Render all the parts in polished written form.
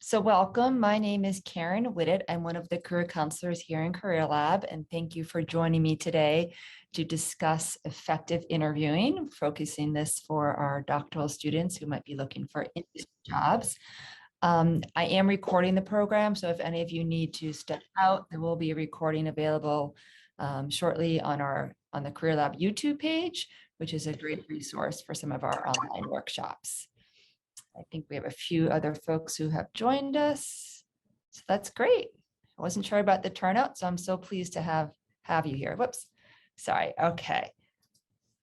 So welcome. My name is Karen Whitted. I'm one of the career counselors here in Career Lab, and thank you for joining me today to discuss effective interviewing, focusing this for our doctoral students who might be looking for industry jobs. I am recording the program, so if any of you need to step out, there will be a recording available shortly on the Career Lab YouTube page, which is a great resource for some of our online workshops. I think we have a few other folks who have joined us, so that's great. I wasn't sure about the turnout, so I'm so pleased to have you here. Whoops, sorry. Okay.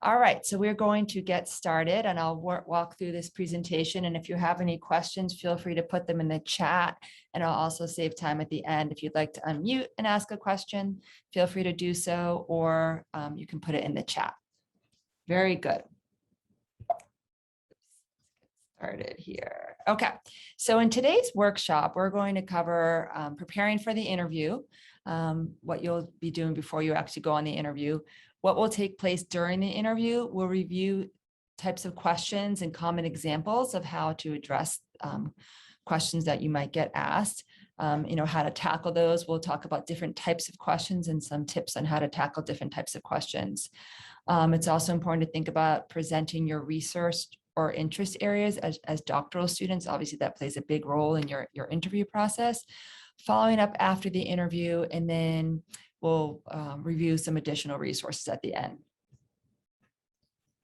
All right, so we're going to get started and I'll walk through this presentation. And if you have any questions, feel free to put them in the chat. And I'll also save time at the end. If you'd like to unmute and ask a question, feel free to do so, or you can put it in the chat. Very good. Started here. Okay, so in today's workshop, we're going to cover preparing for the interview, what you'll be doing before you actually go on the interview, what will take place during the interview. We'll review types of questions and common examples of how to address questions that you might get asked, how to tackle those. We'll talk about different types of questions and some tips on how to tackle different types of questions. It's also important to think about presenting your research or interest areas as doctoral students. Obviously, that plays a big role in your interview process. Following up after the interview, and then we'll review some additional resources at the end.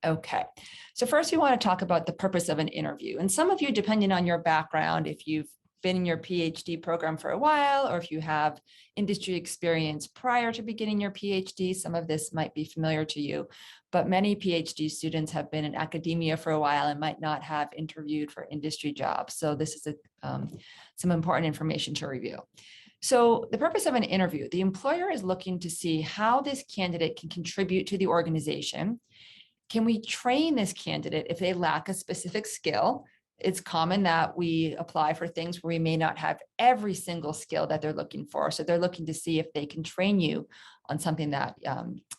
Okay, so first we want to talk about the purpose of an interview. And some of you, depending on your background, if you've been in your PhD program for a while, or if you have industry experience prior to beginning your PhD, some of this might be familiar to you, but many PhD students have been in academia for a while and might not have interviewed for industry jobs. So this is some important information to review. So the purpose of an interview, the employer is looking to see how this candidate can contribute to the organization. Can we train this candidate if they lack a specific skill? It's common that we apply for things where we may not have every single skill that they're looking for. So they're looking to see if they can train you on something that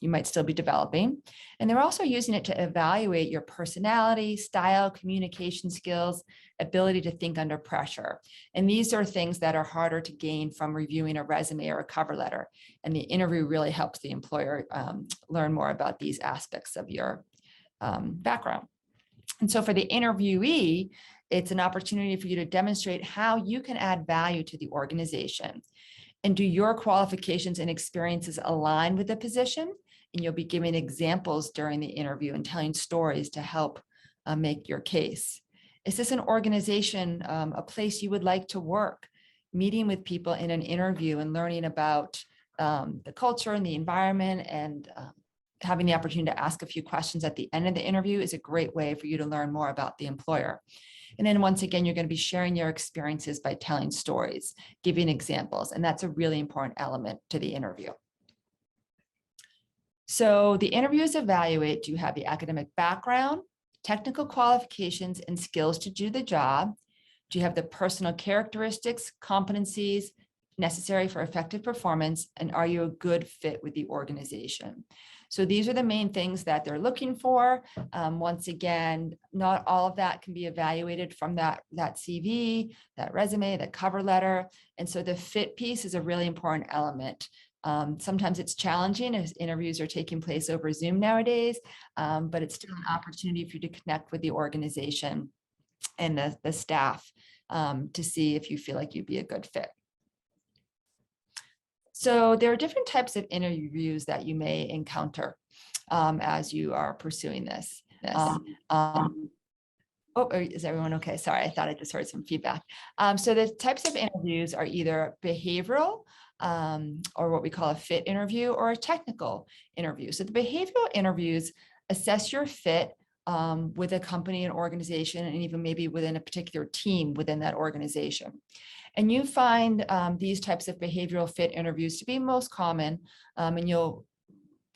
you might still be developing. And they're also using it to evaluate your personality, style, communication skills, ability to think under pressure. And these are things that are harder to gain from reviewing a resume or a cover letter. And the interview really helps the employer learn more about these aspects of your background. And so for the interviewee, it's an opportunity for you to demonstrate how you can add value to the organization. And do your qualifications and experiences align with the position? And you'll be giving examples during the interview and telling stories to help make your case. Is this an organization, a place you would like to work? Meeting with people in an interview and learning about the culture and the environment, and having the opportunity to ask a few questions at the end of the interview is a great way for you to learn more about the employer. And then once again, you're going to be sharing your experiences by telling stories, giving examples, and that's a really important element to the interview. So the interviews evaluate, do you have the academic background, technical qualifications, and skills to do the job? Do you have the personal characteristics, competencies necessary for effective performance? And are you a good fit with the organization? So these are the main things that they're looking for. Once again, not all of that can be evaluated from that CV, that resume, that cover letter. And so the fit piece is a really important element. Sometimes it's challenging as interviews are taking place over Zoom nowadays, but it's still an opportunity for you to connect with the organization and the staff to see if you feel like you'd be a good fit. So there are different types of interviews that you may encounter as you are pursuing this. Is everyone okay? Sorry, I thought I just heard some feedback. So the types of interviews are either behavioral or what we call a fit interview, or a technical interview. So the behavioral interviews assess your fit with a company and organization, and even maybe within a particular team within that organization. And you find these types of behavioral fit interviews to be most common, and you'll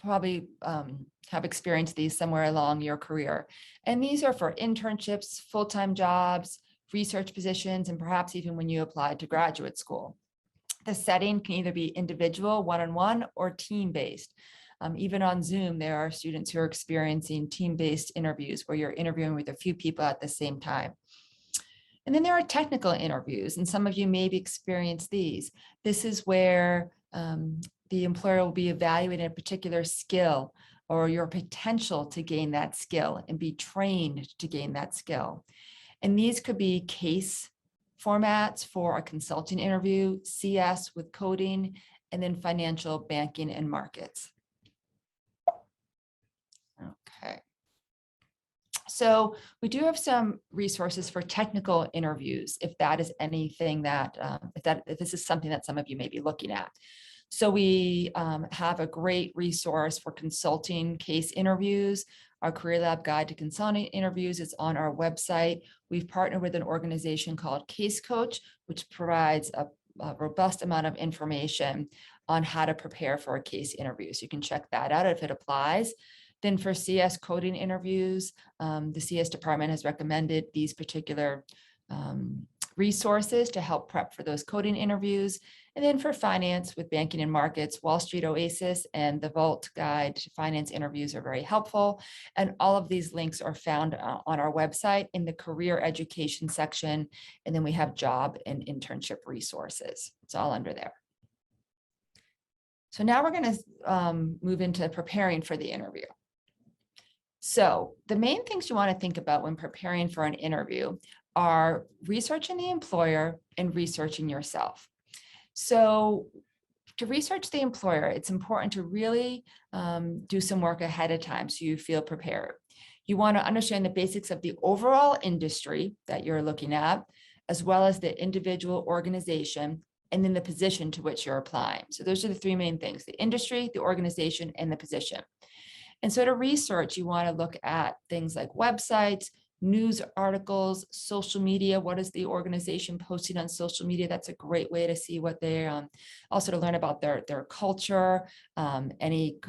probably have experienced these somewhere along your career. And these are for internships, full-time jobs, research positions, and perhaps even when you applied to graduate school. The setting can either be individual, one-on-one, or team-based. Even on Zoom, there are students who are experiencing team-based interviews where you're interviewing with a few people at the same time. And then there are technical interviews, and some of you maybe experienced these. This is where the employer will be evaluating a particular skill or your potential to gain that skill and be trained to gain that skill. And these could be case formats for a consulting interview, CS with coding, and then financial, banking, and markets. Okay. So we do have some resources for technical interviews, if that is anything that, if this is something that some of you may be looking at. So we have a great resource for consulting case interviews. Our Career Lab Guide to Consulting Interviews is on our website. We've partnered with an organization called Case Coach, which provides a robust amount of information on how to prepare for a case interview. So you can check that out if it applies. Then for CS coding interviews, the CS department has recommended these particular resources to help prep for those coding interviews. And then for finance with banking and markets, Wall Street Oasis and the Vault Guide to Finance Interviews are very helpful. And all of these links are found on our website in the career education section. And then we have job and internship resources. It's all under there. So now we're going to move into preparing for the interview. So the main things you want to think about when preparing for an interview are researching the employer and researching yourself. So to research the employer, it's important to really do some work ahead of time so you feel prepared. You want to understand the basics of the overall industry that you're looking at, as well as the individual organization, and then the position to which you're applying. So those are the three main things: the industry, the organization, and the position. And so to research, you want to look at things like websites, news articles, social media. What is the organization posting on social media? That's a great way to see what they're, also to learn about their culture, any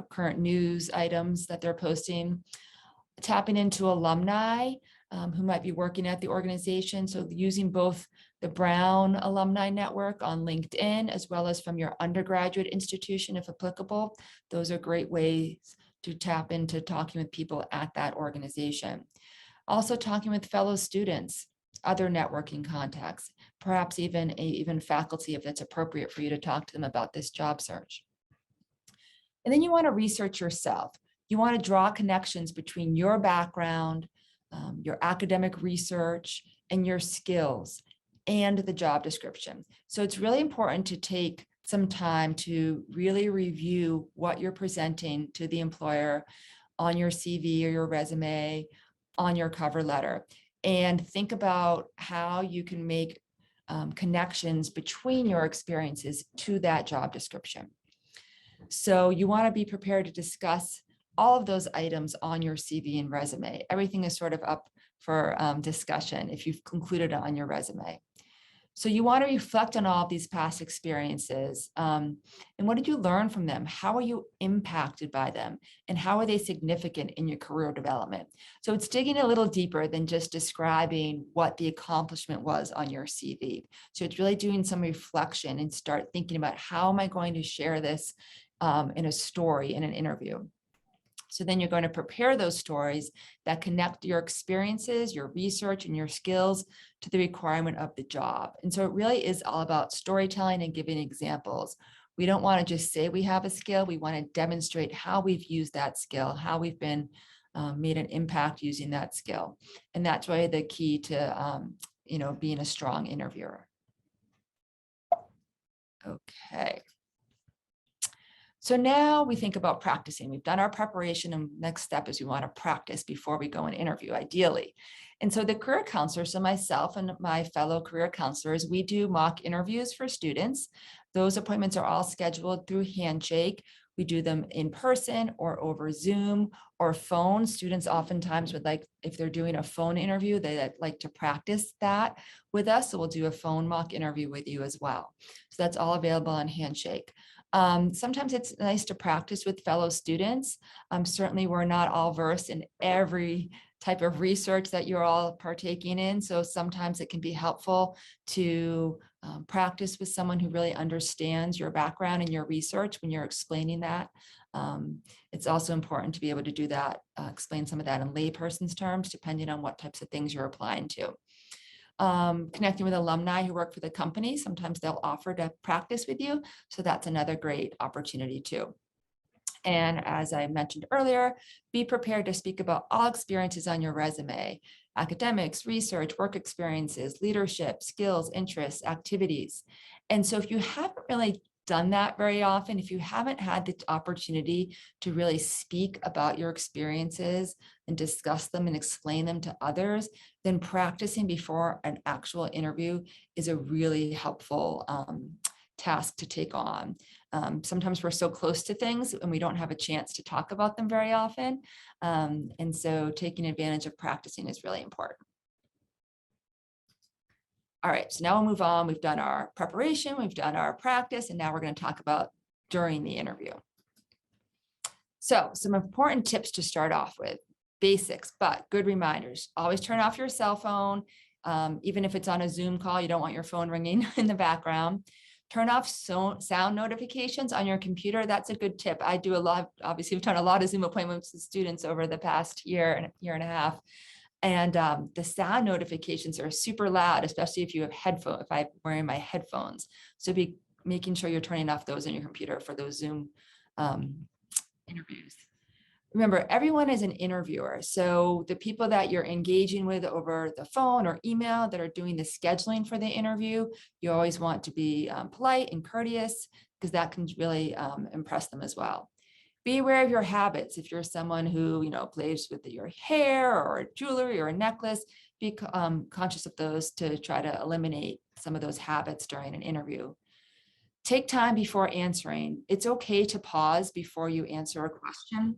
current news items that they're posting. Tapping into alumni who might be working at the organization. So using both the Brown Alumni Network on LinkedIn, as well as from your undergraduate institution, if applicable. Those are great ways to tap into talking with people at that organization. Also talking with fellow students, other networking contacts, perhaps even faculty if it's appropriate for you to talk to them about this job search. And then you want to research yourself. You want to draw connections between your background, your academic research, and your skills and the job description. So it's really important to take some time to really review what you're presenting to the employer on your CV or your resume, on your cover letter, and think about how you can make connections between your experiences to that job description. So you want to be prepared to discuss all of those items on your CV and resume. Everything is sort of up for discussion if you've concluded on your resume. So you want to reflect on all of these past experiences. And what did you learn from them? How are you impacted by them? And how are they significant in your career development? So it's digging a little deeper than just describing what the accomplishment was on your CV. So it's really doing some reflection and start thinking about how am I going to share this in a story, in an interview. So then you're going to prepare those stories that connect your experiences, your research, and your skills to the requirement of the job. And so it really is all about storytelling and giving examples. We don't want to just say we have a skill. We want to demonstrate how we've used that skill, how we've been made an impact using that skill. And that's really the key to being a strong interviewer. Okay. So now we think about practicing. We've done our preparation, and next step is we want to practice before we go and interview, ideally. And so the career counselor, so myself and my fellow career counselors, we do mock interviews for students. Those appointments are all scheduled through Handshake. We do them in person or over Zoom or phone. Students oftentimes would like, if they're doing a phone interview, they like to practice that with us. So we'll do a phone mock interview with you as well. So that's all available on Handshake. Sometimes it's nice to practice with fellow students. Certainly we're not all versed in every type of research that you're all partaking in. So sometimes it can be helpful to practice with someone who really understands your background and your research when you're explaining that. It's also important to be able to do that, explain some of that in layperson's terms, depending on what types of things you're applying to. connecting with alumni who work for the company. Sometimes they'll offer to practice with you. So that's another great opportunity too. And as I mentioned earlier, be prepared to speak about all experiences on your resume: academics, research, work experiences, leadership, skills, interests, activities. And so if you haven't really done that very often, if you haven't had the opportunity to really speak about your experiences and discuss them and explain them to others, then practicing before an actual interview is a really helpful task to take on. Sometimes we're so close to things and we don't have a chance to talk about them very often. And so taking advantage of practicing is really important. All right, so now we'll move on. We've done our preparation, we've done our practice, and now we're going to talk about during the interview. So some important tips to start off with: basics, but good reminders. Always turn off your cell phone. Even if it's on a Zoom call, you don't want your phone ringing in the background. Turn off sound notifications on your computer. That's a good tip. I do a lot. Obviously, we've done a lot of Zoom appointments with students over the past year and a half. And the sound notifications are super loud, especially if you have headphones, if I'm wearing my headphones. So be making sure you're turning off those on your computer for those Zoom interviews. Remember, everyone is an interviewer. So the people that you're engaging with over the phone or email that are doing the scheduling for the interview, you always want to be polite and courteous, because that can really impress them as well. Be aware of your habits. If you're someone who, plays with your hair or jewelry or a necklace, be conscious of those to try to eliminate some of those habits during an interview. Take time before answering. It's okay to pause before you answer a question.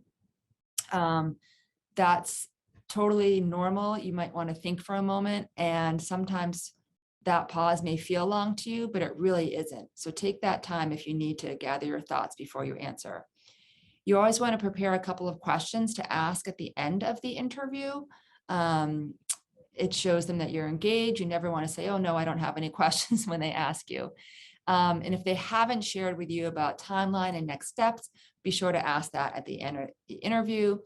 That's totally normal. You might want to think for a moment, and sometimes that pause may feel long to you, but it really isn't. So take that time if you need to gather your thoughts before you answer. You always want to prepare a couple of questions to ask at the end of the interview. It shows them that you're engaged. You never want to say, oh no, I don't have any questions when they ask you. And if they haven't shared with you about timeline and next steps, be sure to ask that at the end of the interview.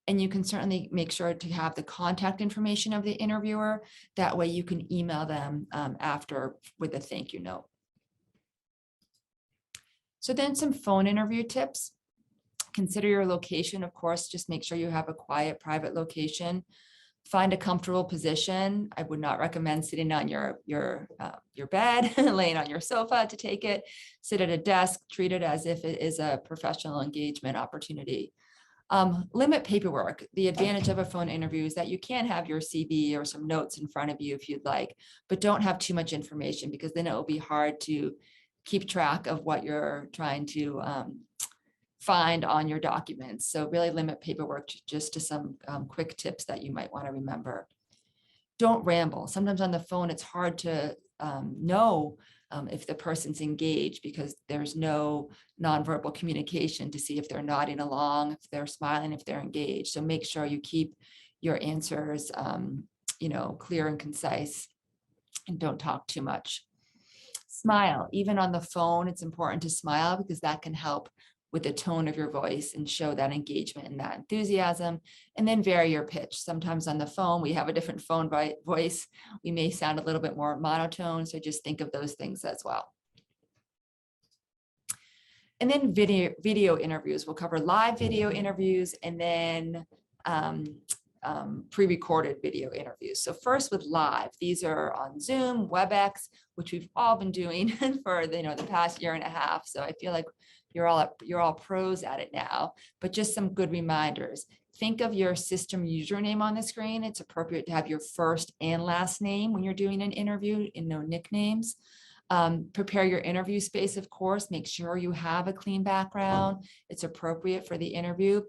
And you can certainly make sure to have the contact information of the interviewer. That way you can email them after with a thank you note. So then some phone interview tips. Consider your location, of course. Just make sure you have a quiet, private location. Find a comfortable position. I would not recommend sitting on your bed, laying on your sofa to take it. Sit at a desk, treat it as if it is a professional engagement opportunity. Limit paperwork. The advantage of a phone interview is that you can have your CV or some notes in front of you if you'd like, but don't have too much information, because then it will be hard to keep track of what you're trying to find on your documents. So really limit paperwork just to some quick tips that you might want to remember. Don't ramble. Sometimes on the phone, it's hard to know if the person's engaged, because there's no nonverbal communication to see if they're nodding along, if they're smiling, if they're engaged. So make sure you keep your answers, clear and concise, and don't talk too much. Smile. Even on the phone, it's important to smile, because that can help with the tone of your voice and show that engagement and that enthusiasm. And then vary your pitch. Sometimes on the phone, we have a different phone voice. We may sound a little bit more monotone. So just think of those things as well. And then video interviews. We'll cover live video interviews and then pre-recorded video interviews. So first with live, these are on Zoom, WebEx, which we've all been doing for the past year and a half. So I feel like you're all pros at it now, but just some good reminders. Think of your system username on the screen. It's appropriate to have your first and last name when you're doing an interview, and no nicknames. Prepare your interview space, of course. Make sure you have a clean background. It's appropriate for the interview.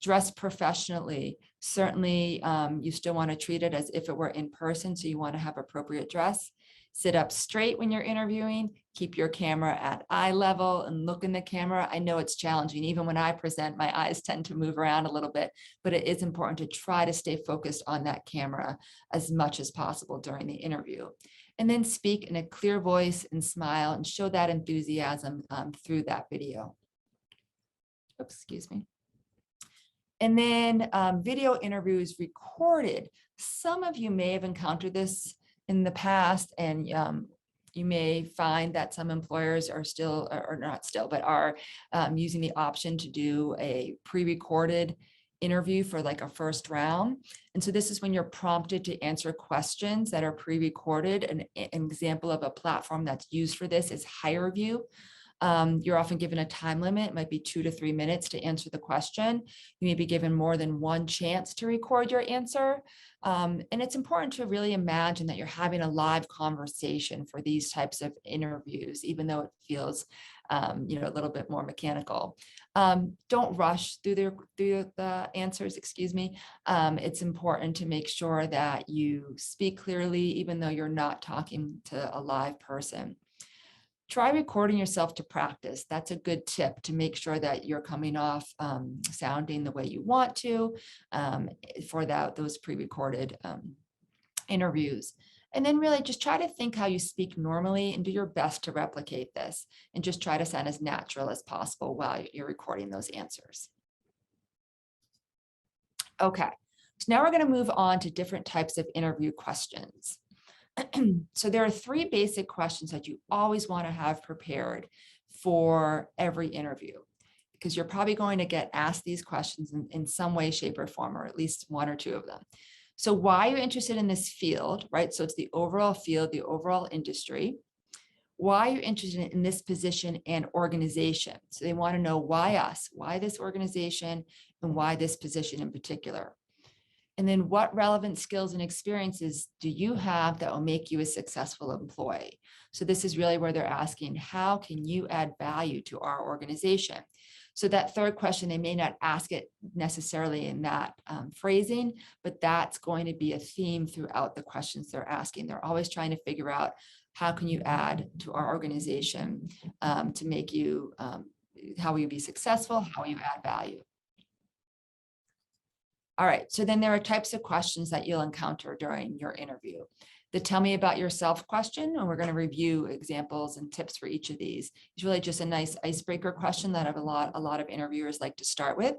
Dress professionally. Certainly, you still want to treat it as if it were in person, so you want to have appropriate dress. Sit up straight when you're interviewing. Keep your camera at eye level and look in the camera. I know it's challenging. Even when I present, my eyes tend to move around a little bit, but it is important to try to stay focused on that camera as much as possible during the interview. And then speak in a clear voice and smile and show that enthusiasm through that video. Oops, excuse me. And then video interviews recorded. Some of you may have encountered this in the past, and you may find that some employers are still, or not still, but are using the option to do a pre-recorded interview for like a first round. And so this is when you're prompted to answer questions that are pre-recorded. An example of a platform that's used for this is HireVue. You're often given a time limit, it might be 2 to 3 minutes to answer the question. You may be given more than one chance to record your answer. And it's important to really imagine that you're having a live conversation for these types of interviews, even though it feels a little bit more mechanical. Don't rush through the answers, excuse me. It's important to make sure that you speak clearly, even though you're not talking to a live person. Try recording yourself to practice. That's a good tip to make sure that you're coming off sounding the way you want to for those pre-recorded interviews. And then really just try to think how you speak normally and do your best to replicate this, and just try to sound as natural as possible while you're recording those answers. Okay, so now we're going to move on to different types of interview questions. So there are 3 basic questions that you always want to have prepared for every interview, because you're probably going to get asked these questions in some way, shape, or form, or at least 1 or 2 of them. So why you're interested in this field, right? So it's the overall field, the overall industry. Why you're interested in this position and organization. So they want to know why us, why this organization, and why this position in particular. And then what relevant skills and experiences do you have that will make you a successful employee? So this is really where they're asking, how can you add value to our organization? So that 3rd question, they may not ask it necessarily in that phrasing, but that's going to be a theme throughout the questions they're asking. They're always trying to figure out, how can you add to our organization to make you, how will you be successful? How will you add value? All right, so then there are types of questions that you'll encounter during your interview. The tell me about yourself question, and we're going to review examples and tips for each of these. It's really just a nice icebreaker question that a lot of interviewers like to start with.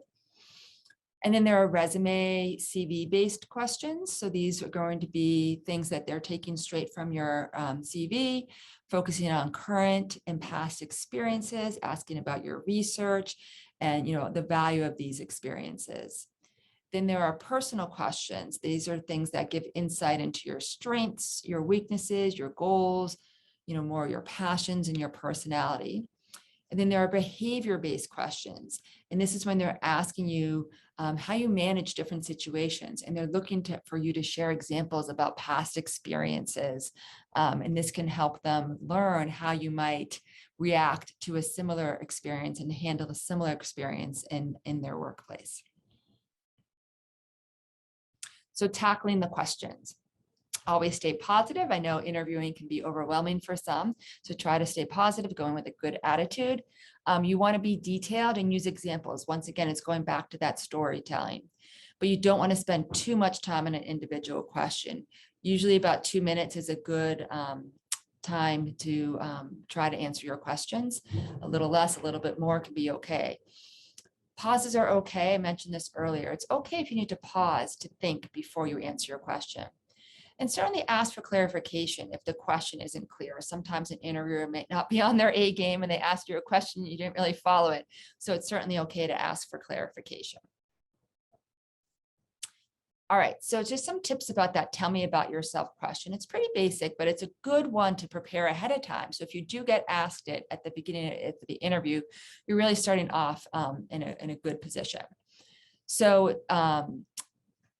And then there are resume CV based questions. So these are going to be things that they're taking straight from your CV, focusing on current and past experiences, asking about your research and the value of these experiences. Then there are personal questions. These are things that give insight into your strengths, your weaknesses, your goals, more your passions and your personality. And then there are behavior-based questions. And this is when they're asking you how you manage different situations. And they're looking for you to share examples about past experiences. And this can help them learn how you might react to a similar experience and handle a similar experience in their workplace. So tackling the questions. Always stay positive. I know interviewing can be overwhelming for some, so try to stay positive, going with a good attitude. You want to be detailed and use examples. Once again, it's going back to that storytelling, but you don't want to spend too much time on an individual question. Usually about 2 minutes is a good time to try to answer your questions. A little less, a little bit more can be okay. Pauses are okay. I mentioned this earlier. It's okay if you need to pause to think before you answer your question. And certainly ask for clarification if the question isn't clear. Sometimes an interviewer may not be on their A game and they ask you a question, you didn't really follow it. So it's certainly okay to ask for clarification. All right, so just some tips about that tell me about yourself question. It's pretty basic, but it's a good one to prepare ahead of time. So if you do get asked it at the beginning of the interview, you're really starting off in a good position. So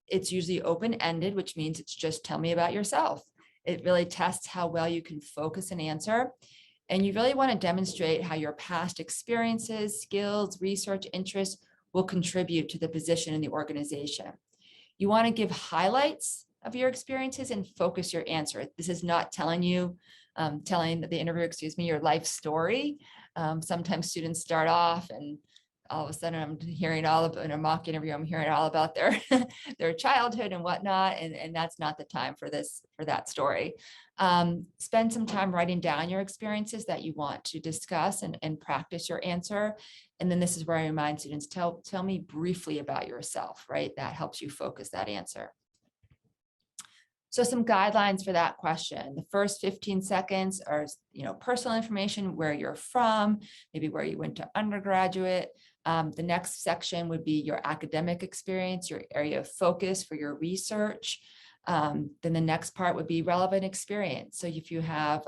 it's usually open-ended, which means it's just tell me about yourself. It really tests how well you can focus and answer. And you really want to demonstrate how your past experiences, skills, research, interests will contribute to the position in the organization. You want to give highlights of your experiences and focus your answer. This is not telling the interviewer, your life story. Sometimes students start off and all of a sudden I'm hearing all about, in a mock interview, I'm hearing all about their childhood and whatnot. And that's not the time for that story. Spend some time writing down your experiences that you want to discuss and practice your answer. And then this is where I remind students, tell me briefly about yourself, right? That helps you focus that answer. So some guidelines for that question. The first 15 seconds are, personal information, where you're from, maybe where you went to undergraduate. The next section would be your academic experience, your area of focus for your research. Then the next part would be relevant experience. So if you have,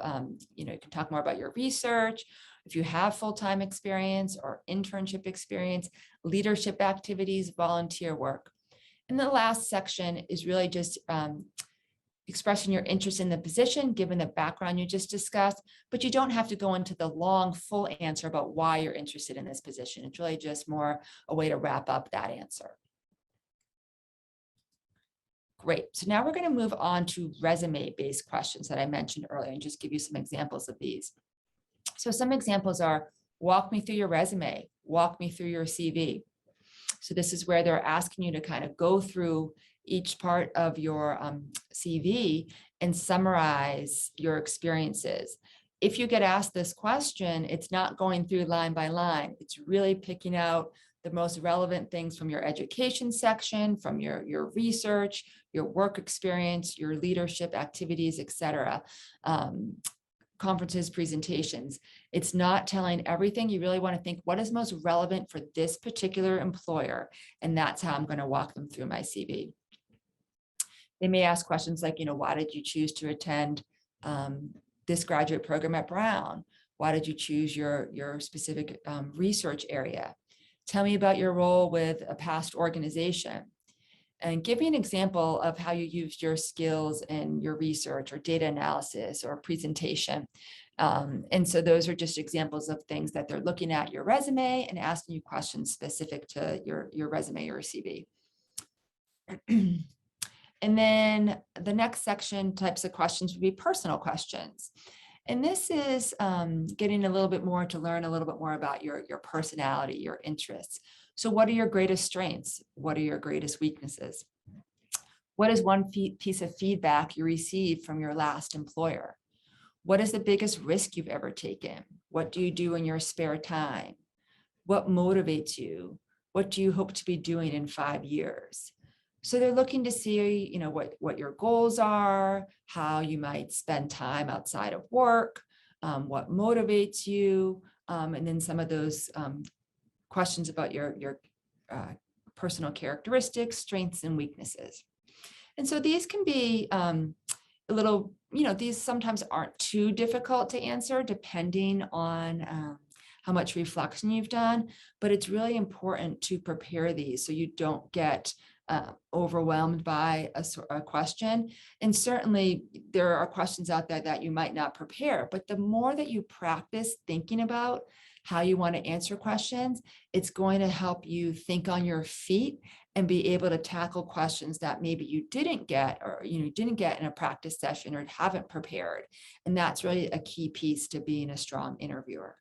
you can talk more about your research, if you have full-time experience or internship experience, leadership activities, volunteer work. And the last section is really just expressing your interest in the position, given the background you just discussed, but you don't have to go into the long, full answer about why you're interested in this position. It's really just more a way to wrap up that answer. Great. So now we're going to move on to resume-based questions that I mentioned earlier and just give you some examples of these. So some examples are, walk me through your resume, walk me through your CV. So this is where they're asking you to kind of go through each part of your CV and summarize your experiences. If you get asked this question, it's not going through line by line. It's really picking out the most relevant things from your education section, from your research, your work experience, your leadership activities, etc. Conferences, presentations. It's not telling everything. You really want to think, what is most relevant for this particular employer? And that's how I'm going to walk them through my CV. They may ask questions like, why did you choose to attend this graduate program at Brown? Why did you choose your specific research area? Tell me about your role with a past organization. And give me an example of how you used your skills in your research or data analysis or presentation. And so those are just examples of things that they're looking at your resume and asking you questions specific to your resume or CV. And then the next section, types of questions, would be personal questions. And this is getting a little bit more to learn a little bit more about your personality, your interests. So what are your greatest strengths? What are your greatest weaknesses? What is one piece of feedback you received from your last employer? What is the biggest risk you've ever taken? What do you do in your spare time? What motivates you? What do you hope to be doing in 5 years? So they're looking to see, what your goals are, how you might spend time outside of work, what motivates you, and then some of those questions about your personal characteristics, strengths, and weaknesses. And so these can be a little, these sometimes aren't too difficult to answer depending on how much reflection you've done, but it's really important to prepare these so you don't get overwhelmed by a question. And certainly there are questions out there that you might not prepare, but the more that you practice thinking about how you want to answer questions, it's going to help you think on your feet and be able to tackle questions that maybe you didn't get or didn't get in a practice session or haven't prepared. And that's really a key piece to being a strong interviewer.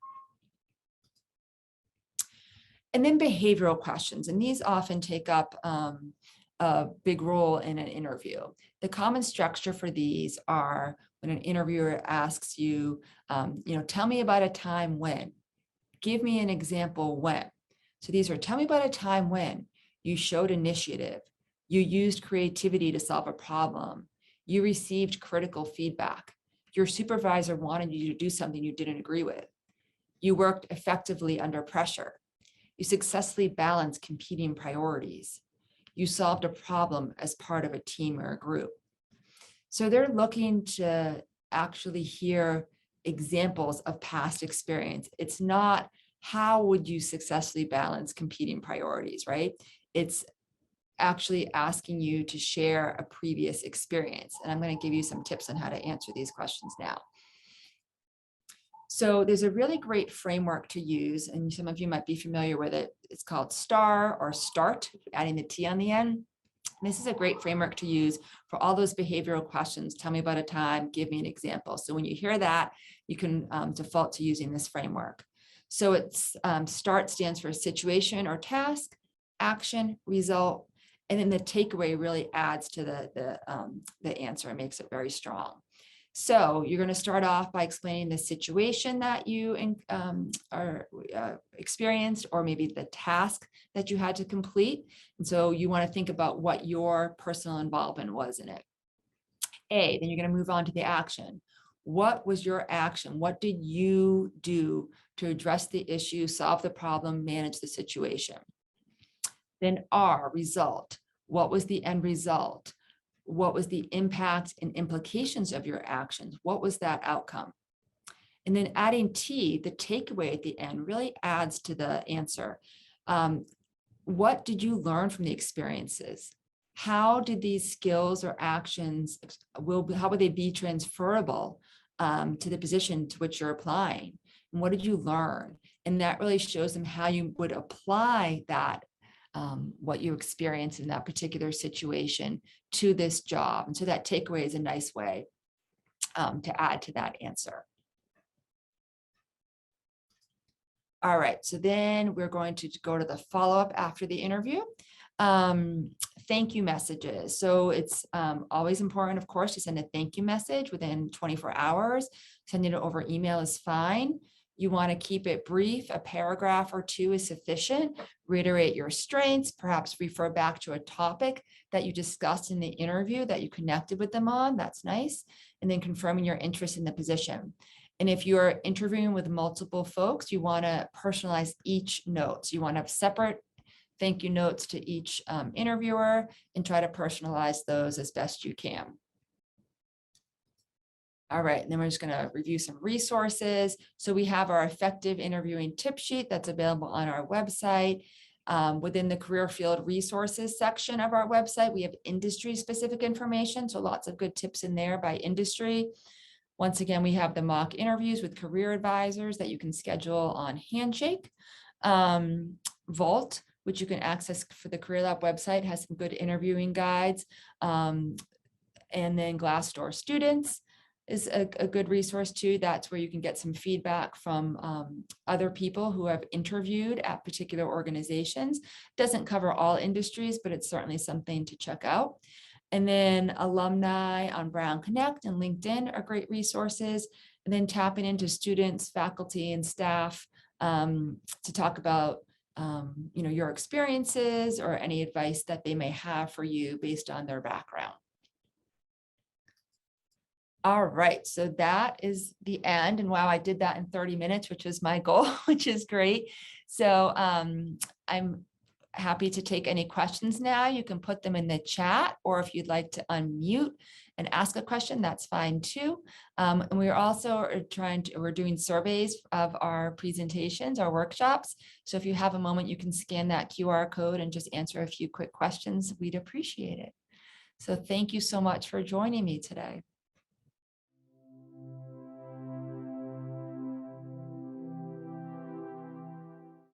And then behavioral questions, and these often take up a big role in an interview. The common structure for these are when an interviewer asks you, tell me about a time when, give me an example when. So these are, tell me about a time when you showed initiative, you used creativity to solve a problem, you received critical feedback, your supervisor wanted you to do something you didn't agree with, you worked effectively under pressure, you successfully balanced competing priorities, you solved a problem as part of a team or a group. So they're looking to actually hear examples of past experience. It's not how would you successfully balance competing priorities, right? It's actually asking you to share a previous experience. And I'm going to give you some tips on how to answer these questions now. So there's a really great framework to use, and some of you might be familiar with it. It's called STAR or START, adding the T on the end. This is a great framework to use for all those behavioral questions. Tell me about a time, give me an example. So when you hear that, you can default to using this framework. So it's START stands for situation or task, action, result, and then the takeaway really adds to the answer and makes it very strong. So you're going to start off by explaining the situation that you experienced, or maybe the task that you had to complete. And so you want to think about what your personal involvement was in it. A, then you're going to move on to the action. What was your action? What did you do to address the issue, solve the problem, manage the situation? Then R, result. What was the end result? What was the impact and implications of your actions? What was that outcome? And then adding T, the takeaway at the end, really adds to the answer. What did you learn from the experiences? How did these skills or actions, how would they be transferable to the position to which you're applying? And what did you learn? And that really shows them how you would apply that, what you experienced in that particular situation to this job. And so that takeaway is a nice way to add to that answer. All right, so then we're going to go to the follow-up after the interview. Thank you messages. So it's always important, of course, to send a thank you message within 24 hours. Sending it over email is fine. You want to keep it brief. A paragraph or two is sufficient. Reiterate your strengths, perhaps refer back to a topic that you discussed in the interview that you connected with them on. That's nice. And then confirming your interest in the position. And if you're interviewing with multiple folks, you want to personalize each note. So you want to have separate thank you notes to each interviewer and try to personalize those as best you can. All right, and then we're just going to review some resources. So we have our effective interviewing tip sheet that's available on our website. Within the career field resources section of our website, we have industry specific information. So lots of good tips in there by industry. Once again, we have the mock interviews with career advisors that you can schedule on Handshake. Vault, which you can access for the Career Lab website, has some good interviewing guides. And then Glassdoor Students is a good resource too. That's where you can get some feedback from other people who have interviewed at particular organizations. Doesn't cover all industries, but it's certainly something to check out. And then alumni on Brown Connect and LinkedIn are great resources. And then tapping into students, faculty, and staff to talk about your experiences or any advice that they may have for you based on their background. All right, so that is the end. And wow, I did that in 30 minutes, which was my goal, which is great. So I'm happy to take any questions now. You can put them in the chat, or if you'd like to unmute and ask a question, that's fine too. And we are also we're doing surveys of our presentations, our workshops. So if you have a moment, you can scan that QR code and just answer a few quick questions. We'd appreciate it. So thank you so much for joining me today.